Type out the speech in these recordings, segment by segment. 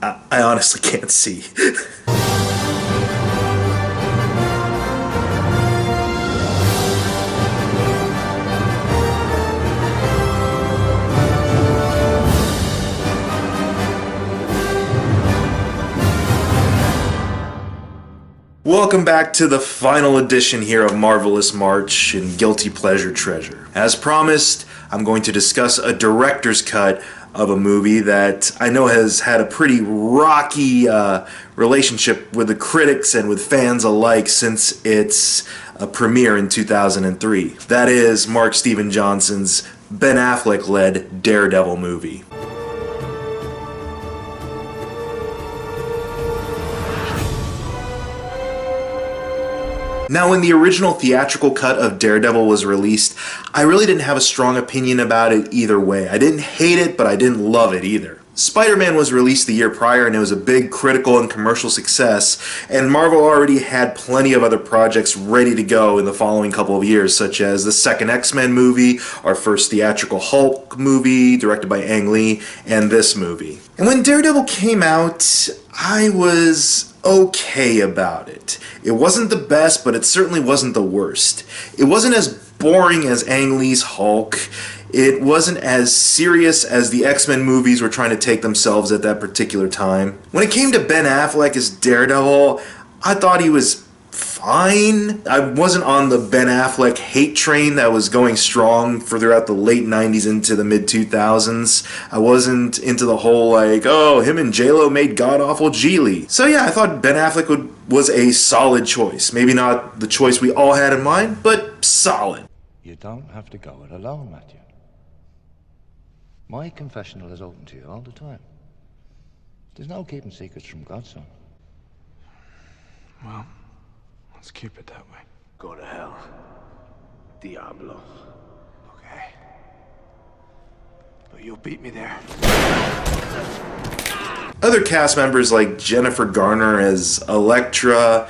I honestly can't see. Welcome back to the final edition here of Marvel-ous March and Guilty Pleasure Treasure. As promised, I'm going to discuss a director's cut of a movie that I know has had a pretty rocky relationship with the critics and with fans alike since its premiere in 2003. That is Mark Steven Johnson's Ben Affleck-led Daredevil movie. Now, when the original theatrical cut of Daredevil was released, I really didn't have a strong opinion about it either way. I didn't hate it, but I didn't love it either. Spider-Man was released the year prior and it was a big critical and commercial success, and Marvel already had plenty of other projects ready to go in the following couple of years, such as the second X-Men movie, our first theatrical Hulk movie directed by Ang Lee, and this movie. And when Daredevil came out, I was okay about it. It wasn't the best, but it certainly wasn't the worst. It wasn't as boring as Ang Lee's Hulk. It wasn't as serious as the X-Men movies were trying to take themselves at that particular time. When it came to Ben Affleck as Daredevil, I thought he was fine. I wasn't on the Ben Affleck hate train that was going strong for throughout the late 90s into the mid 2000s. I wasn't into the whole like, oh, him and J-Lo made god-awful Geely. So yeah, I thought Ben Affleck was a solid choice. Maybe not the choice we all had in mind, but solid. You don't have to go it alone, Matthew. My confessional is open to you all the time. There's no keeping secrets from God, son. Well, let's keep it that way. Go to hell, Diablo. Okay. But you'll beat me there. Other cast members like Jennifer Garner as Elektra,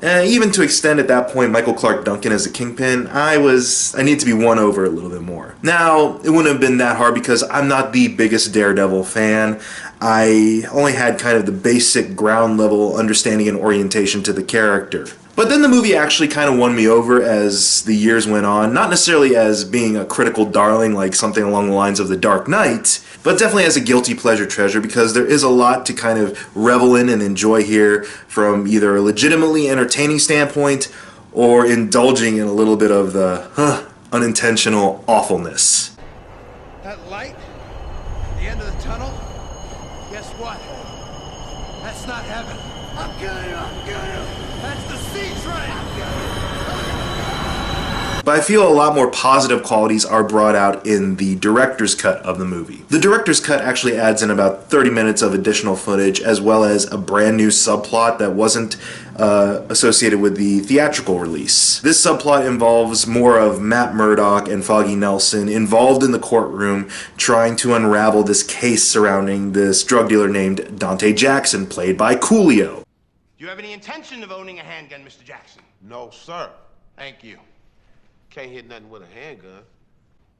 even to extend at that point Michael Clark Duncan as the Kingpin, I need to be won over a little bit more. Now, it wouldn't have been that hard because I'm not the biggest Daredevil fan. I only had kind of the basic ground level understanding and orientation to the character. But then the movie actually kind of won me over as the years went on, not necessarily as being a critical darling like something along the lines of The Dark Knight, but definitely as a guilty pleasure treasure because there is a lot to kind of revel in and enjoy here from either a legitimately entertaining standpoint or indulging in a little bit of the unintentional awfulness. That light at the end of the tunnel, guess what? That's not heaven. I'm killing you, I'm killing you. That's the C train. But I feel a lot more positive qualities are brought out in the director's cut of the movie. The director's cut actually adds in about 30 minutes of additional footage as well as a brand new subplot that wasn't associated with the theatrical release. This subplot involves more of Matt Murdock and Foggy Nelson involved in the courtroom trying to unravel this case surrounding this drug dealer named Dante Jackson, played by Coolio. Do you have any intention of owning a handgun, Mr. Jackson? No, sir. Thank you. Can't hit nothing with a handgun.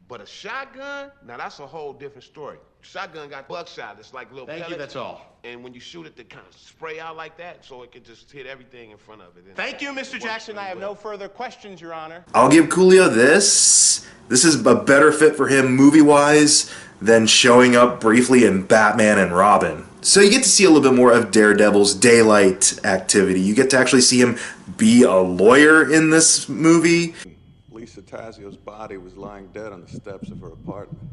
But a shotgun? Now that's a whole different story. Shotgun got buckshot. It's like little Thank you, pellets. that's all. And when you shoot it, they kind of spray out like that, so it can just hit everything in front of it. And Thank you, Mr. works Jackson. I really have well. no further questions, Your Honor. I'll give Coolio this. This is a better fit for him movie-wise than showing up briefly in Batman and Robin. So you get to see a little bit more of Daredevil's daylight activity. You get to actually see him be a lawyer in this movie. Lisa Tasio's body was lying dead on the steps of her apartment.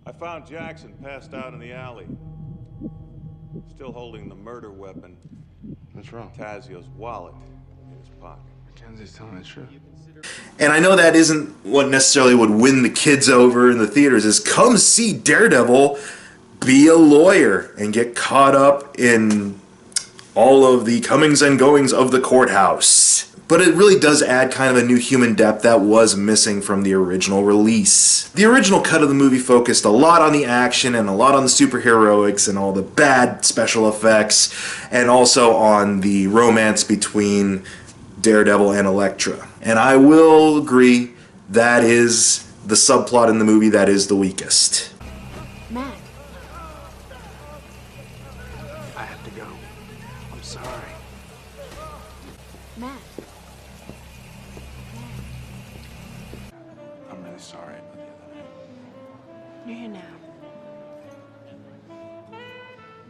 I found Jackson passed out in the alley, still holding the murder weapon. What's wrong? Tasio's wallet in his pocket. Mackenzie's telling the truth. And I know that isn't what necessarily would win the kids over in the theaters, is come see Daredevil be a lawyer and get caught up in all of the comings and goings of the courthouse. But it really does add kind of a new human depth that was missing from the original release. The original cut of the movie focused a lot on the action and a lot on the superheroics and all the bad special effects, and also on the romance between Daredevil and Elektra. And I will agree that is the subplot in the movie that is the weakest. Matt, go. I'm sorry. Matt. I'm really sorry about the other night. You're here now.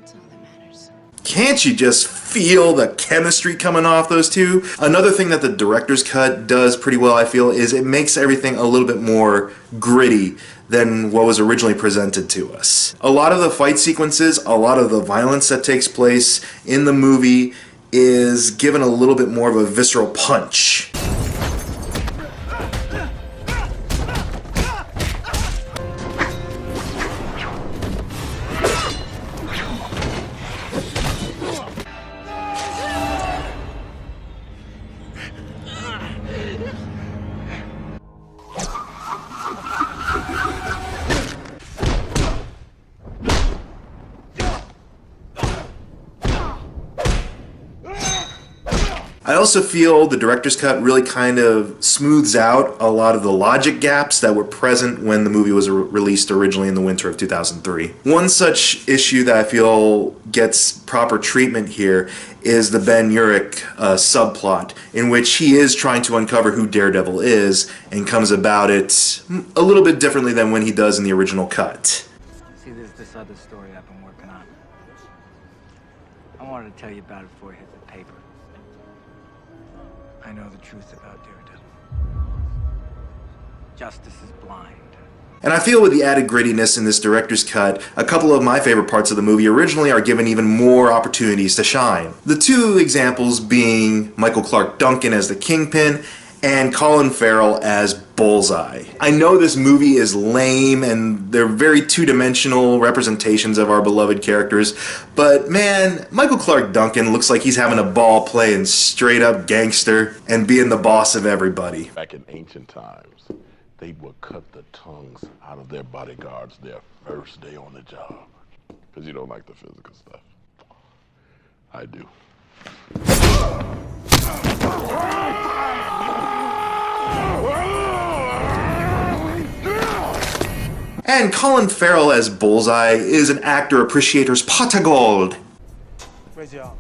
That's all that matters. Can't you just feel the chemistry coming off those two? Another thing that the director's cut does pretty well, I feel, is it makes everything a little bit more gritty than what was originally presented to us. A lot of the fight sequences, a lot of the violence that takes place in the movie is given a little bit more of a visceral punch. I also feel the director's cut really kind of smooths out a lot of the logic gaps that were present when the movie was released originally in the winter of 2003. One such issue that I feel gets proper treatment here is the Ben Urich subplot, in which he is trying to uncover who Daredevil is and comes about it a little bit differently than when he does in the original cut. See, there's this other story I've been working on. I wanted to tell you about it before it hit the paper. I know the truth about Daredevil. Justice is blind. And I feel with the added grittiness in this director's cut, a couple of my favorite parts of the movie originally are given even more opportunities to shine. The two examples being Michael Clarke Duncan as the Kingpin and Colin Farrell as Bullseye. I know this movie is lame and they're very two-dimensional representations of our beloved characters, but man, Michael Clarke Duncan looks like he's having a ball playing straight-up gangster and being the boss of everybody. Back in ancient times, they would cut the tongues out of their bodyguards their first day on the job. Because you don't like the physical stuff. I do. And Colin Farrell as Bullseye is an actor appreciator's pot of gold. Raise your arms.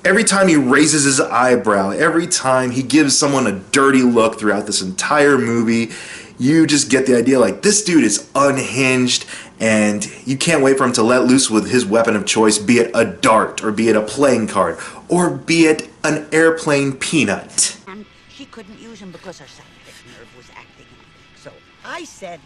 Every time he raises his eyebrow, every time he gives someone a dirty look throughout this entire movie, you just get the idea like this dude is unhinged and you can't wait for him to let loose with his weapon of choice, be it a dart or be it a playing card or be it an airplane peanut. And she couldn't use him because her sciatic nerve was acting up. So I said...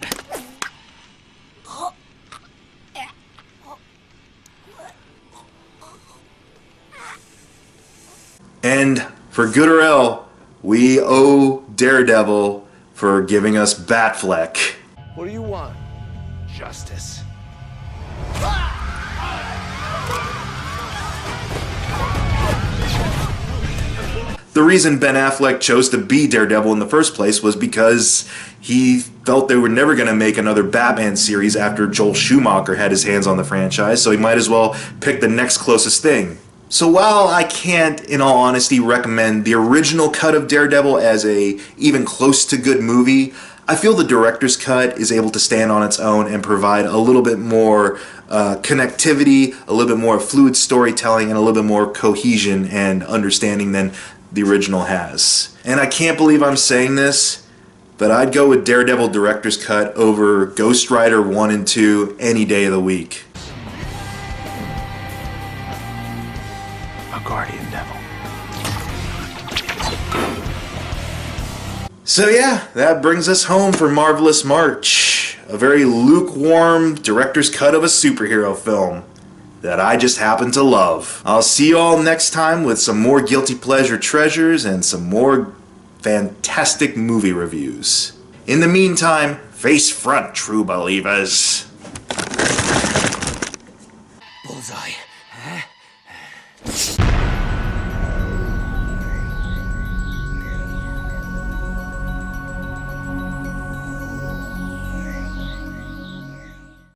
And for good or ill, we owe Daredevil for giving us Batfleck. What do you want? Justice. The reason Ben Affleck chose to be Daredevil in the first place was because he felt they were never going to make another Batman series after Joel Schumacher had his hands on the franchise, so he might as well pick the next closest thing. So while I can't, in all honesty, recommend the original cut of Daredevil as a even close to good movie, I feel the director's cut is able to stand on its own and provide a little bit more connectivity, a little bit more fluid storytelling, and a little bit more cohesion and understanding than the original has. And I can't believe I'm saying this, but I'd go with Daredevil director's cut over Ghost Rider 1 and 2 any day of the week. A guardian devil. So yeah, that brings us home for Marvel-ous March. A very lukewarm director's cut of a superhero film that I just happen to love. I'll see you all next time with some more Guilty Pleasure treasures and some more fantastic movie reviews. In the meantime, face front, true believers. Bullseye, huh?